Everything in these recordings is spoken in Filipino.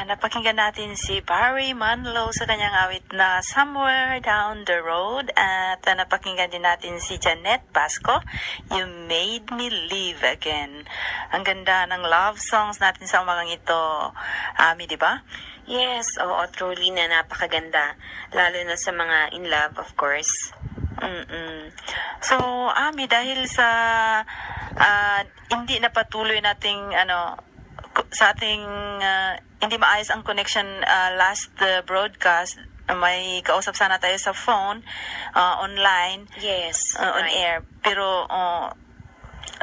Napakinggan natin si Barry Manilow sa kanyang awit na Somewhere Down the Road. At napakinggan din natin si Janet Basco, You Made Me Live Again. Ang ganda ng love songs natin sa umagang ito, Ami, di ba? Yes, oo, truly na napakaganda. Lalo na sa mga in love, of course. So, Ami, dahil sa hindi napatuloy nating sa ating hindi maayos ang connection last broadcast, may kausap sana tayo sa phone, online, Yes, on right. air. Pero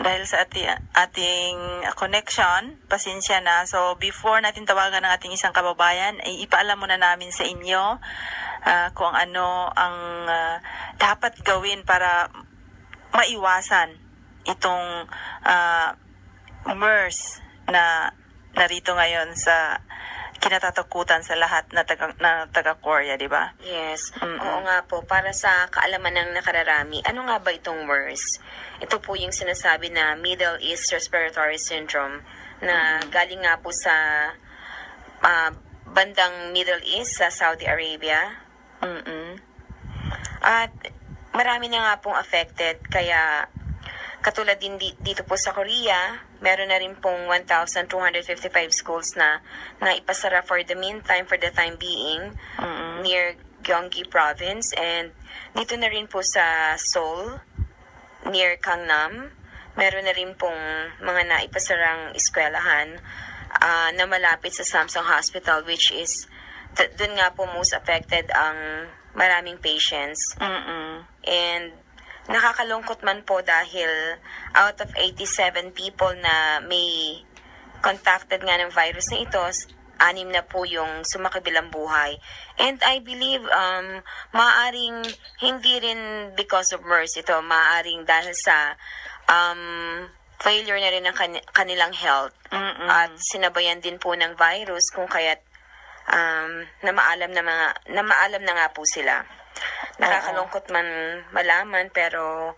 dahil sa ating connection, pasensya na. So, before natin tawagan ng ating isang kababayan, ay ipaalam muna namin sa inyo kung ano ang dapat gawin para maiwasan itong MERS na narito ngayon sa kinatatakutan sa lahat na taga-Korea, di ba? Yes. Oo nga po, para sa kaalaman ng nakararami, ano nga ba itong MERS? Ito po yung sinasabi na Middle East Respiratory Syndrome na galing nga po sa bandang Middle East sa Saudi Arabia. At marami na nga pong affected, kaya katulad din dito po sa Korea, meron na rin pong 1,255 schools na ipasara for the meantime, for the time being, near Gyeonggi Province. And dito na rin po sa Seoul, near Gangnam, meron na rin pong mga naipasarang eskwelahan na malapit sa Samsung Hospital, which is, dun nga po most affected ang maraming patients. And nakakalungkot man po dahil out of 87 people na may contacted nga ng virus na ito, 6 na po yung sumakibilang buhay. And I believe maaaring hindi rin because of MERS ito, maaaring dahil sa failure na rin ng kanilang health at sinabayan din po ng virus kung kaya't na maalam na nga po sila. Nakakalungkot man malaman, pero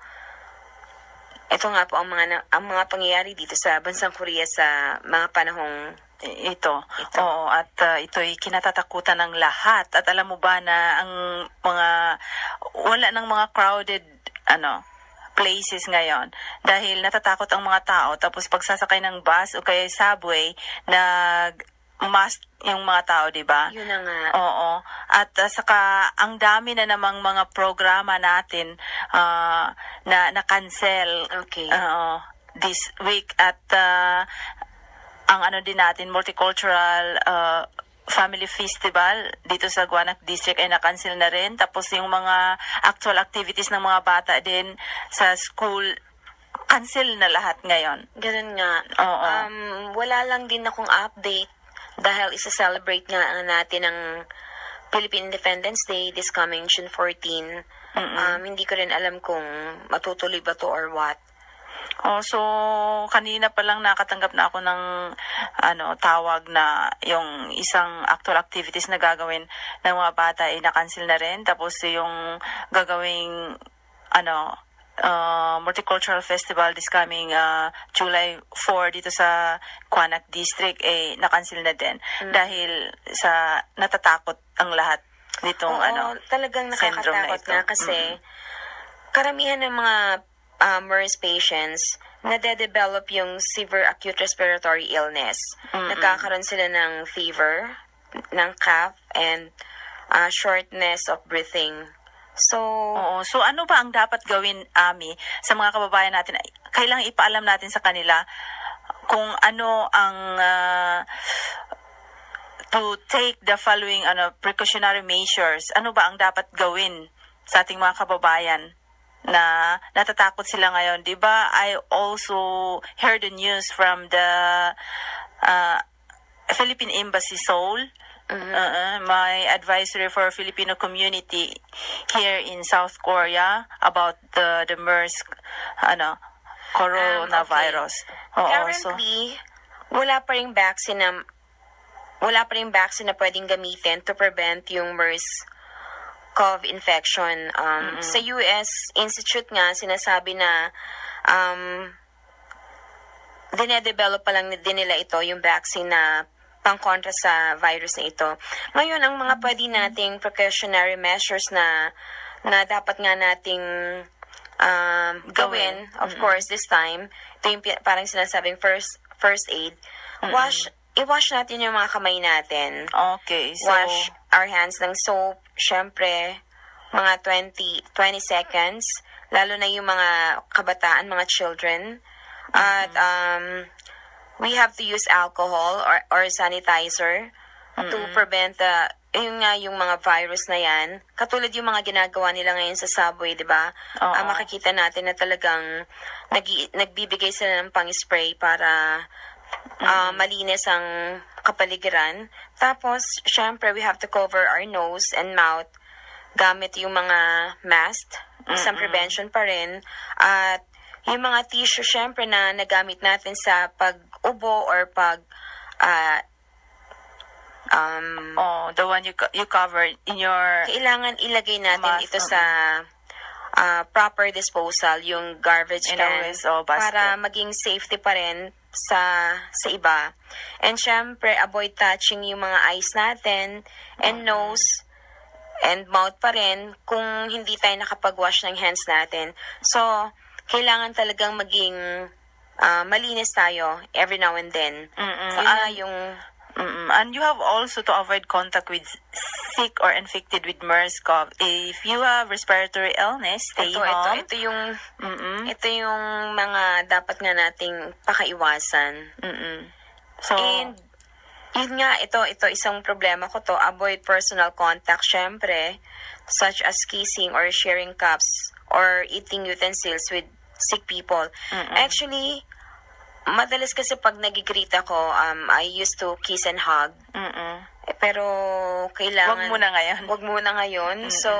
ito nga po ang mga pangyayari dito sa bansang Korea sa mga panahong ito. Oo, at ito'y kinatatakutan ng lahat. At alam mo ba na ang wala ng mga crowded places ngayon dahil natatakot ang mga tao, tapos pagsasakay ng bus o kaya subway, mask yung mga tao, di ba? Yun na nga. Oo. At saka ang dami na namang mga programa natin na cancel. Okay. This week. At ang din natin, multicultural family festival dito sa Guanac District ay na-cancel na rin. Tapos yung mga actual activities ng mga bata din sa school, cancel na lahat ngayon. Ganun nga. Oo. Wala lang din akong update dahil isa-celebrate nga natin ang Philippine Independence Day this coming June 14. Hindi ko rin alam kung matutuloy ba to or what. So kanina pa lang nakatanggap na ako ng tawag na yung isang actual activities na gagawin ng mga bata ay na-cancel na rin. Tapos yung gagawing multicultural festival this coming July 4 dito sa Guanac District na-cancel na din dahil sa natatakot ang lahat nitong talagang syndrome na nakakatakot ito. nga kasi karamihan ng mga MERS patients nade-develop yung severe acute respiratory illness. Nagkakaroon sila ng fever, ng cough, and shortness of breathing. So ano ba ang dapat gawin, Ami, sa mga kababayan natin? Kailangan ipaalam natin sa kanila kung ano ang to take the following precautionary measures. Ano ba ang dapat gawin sa ating mga kababayan na natatakot sila ngayon? 'Di ba? I also heard the news from the Philippine Embassy Seoul. My advisory for Filipino community here in South Korea about the MERS coronavirus. Currently, wala pa ring vaccine na pwedeng gamitin to prevent yung MERS CoV infection. Sa US Institute nga sinasabi na dinedevelop pa lang din nila ito, yung vaccine na pangkontra sa virus na ito. Ngayon, ang mga pwede nating precautionary measures na dapat nga nating gawin, of course, this time, ito yung parang sinasabing first aid, i-wash natin yung mga kamay natin. Okay, so Wash our hands ng soap, syempre, mga 20 seconds, lalo na yung mga kabataan, mga children. At we have to use alcohol or sanitizer to prevent yung mga virus na yan. Katulad yung mga ginagawa nila ngayon sa subway, di ba? Makikita natin na talagang nagbibigay sila ng pang-spray para malinis ang kapaligiran. Tapos, syempre, we have to cover our nose and mouth gamit yung mga mask, isang prevention pa rin. At yung mga tissue, syempre, na nagamit natin sa pag-ubo or the one you covered in your kailangan ilagay natin mask, ito sa proper disposal, yung garbage in a can, waste basket. para maging safety pa rin sa iba. And syempre, avoid touching yung mga eyes natin and nose and mouth pa rin kung hindi tayo nakapag-wash ng hands natin. So, kailangan talagang maging malinis tayo every now and then. Yun na yung... And you have also to avoid contact with sick or infected with MERS-CoV. If you have respiratory illness, stay home. Ito yung mga dapat nga nating pakaiwasan. So, And yun nga, ito isang problema ko to. Avoid personal contact, syempre, such as kissing or sharing cups or eating utensils with sick people. Actually, madalas kasi pag nag-greet ako, I used to kiss and hug. Pero kailangan... Wag muna ngayon. So,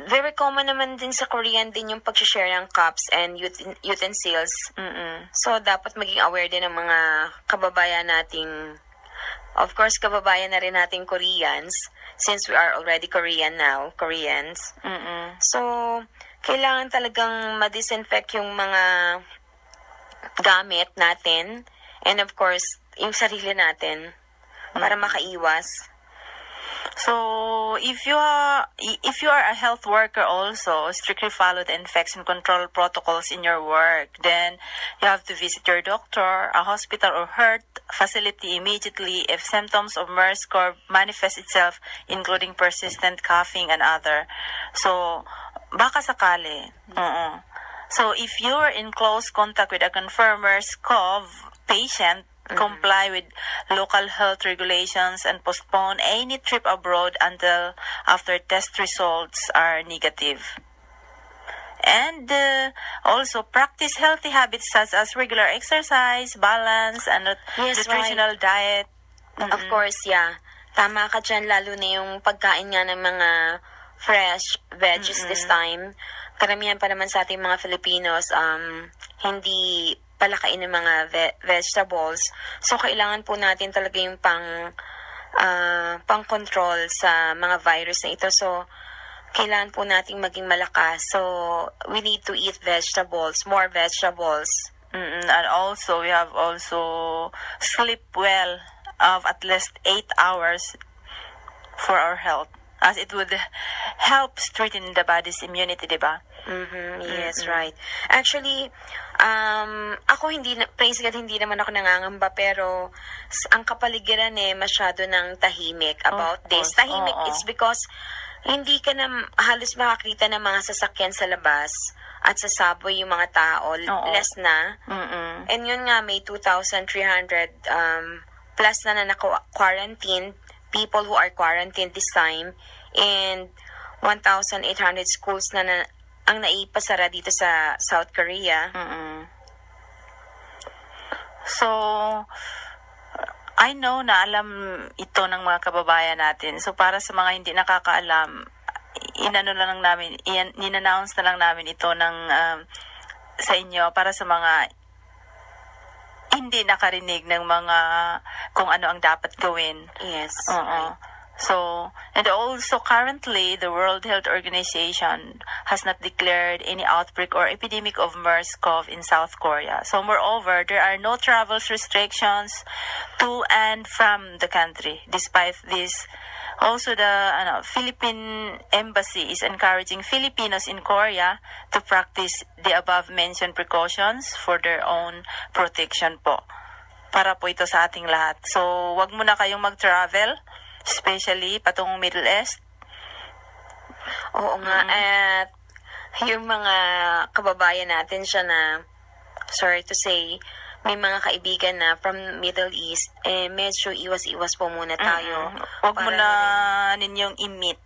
very common naman din sa Korean din yung pag-share ng cups and utensils. So, dapat maging aware din ng mga kababayan nating... Of course, kababayan na rin nating Koreans since we are already Koreans. So, kailangan talagang ma-disinfect yung mga gamit natin and of course, yung sarili natin para makaiwas. So, if you are a health worker also, strictly follow the infection control protocols in your work. Then, you have to visit your doctor, a hospital or health facility immediately if symptoms of MERS-CoV manifest itself, including persistent coughing and other. So, baka sakali. So, if you're in close contact with a confirmed MERS-CoV patient, comply with local health regulations and postpone any trip abroad until after test results are negative. And also practice healthy habits such as regular exercise, balance, and nutritional diet. Of course, yeah. Tama ka dyan, lalo na yung pagkain nga ng mga fresh veggies this time. Karamihan pa naman sa ating mga Filipinos, hindi palakain ng mga vegetables. So, kailangan po natin talaga yung pang-control sa mga virus na ito. So, kailangan po nating maging malakas. So, we need to eat vegetables, more vegetables. And also, we have also sleep well of at least 8 hours for our health, as it would help strengthen the body's immunity, diba? Yes, right. Actually, ako praise God, hindi naman ako nangangamba, pero ang kapaligiran masyado ng tahimik about this. Tahimik, it's because hindi ka na halos makakita ng mga sasakyan sa labas at sa subway yung mga tao, less na. And yun nga, may 2,300 plus na quarantined people who are quarantined this time, and 1,800 schools na ang naipasara dito sa South Korea. So, I know na alam ito ng mga kababayan natin. So, para sa mga hindi nakakaalam, in-announce na lang namin ito sa inyo para sa mga hindi nakarinig ng mga kung ano ang dapat gawin. Yes. Right. So, and also currently, the World Health Organization has not declared any outbreak or epidemic of MERS-CoV in South Korea. So, moreover, there are no travel restrictions to and from the country. Despite this, also the Philippine Embassy is encouraging Filipinos in Korea to practice the above-mentioned precautions for their own protection po. Para po ito sa ating lahat. So, wag muna kayong mag-travel, especially patungong Middle East. Oo nga, at yung mga kababayan natin siya na, sorry to say, may mga kaibigan na from Middle East, medyo iwas-iwas po muna tayo. Wag mo Para na rin ninyong i-meet.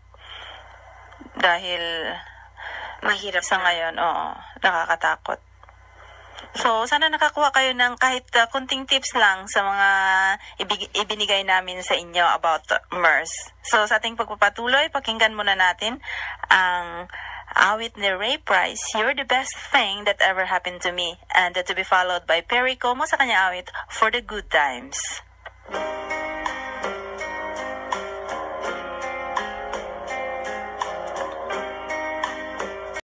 Dahil mahirap sa na. ngayon, nakakatakot. So, sana nakakuha kayo ng kahit kunting tips lang sa mga ibinigay namin sa inyo about MERS. So, sa ating pagpapatuloy, pakinggan muna natin ang awit ni Ray Price, You're the Best Thing That Ever Happened to Me. And to be followed by Perry Como sa kanya awit, For the Good Times.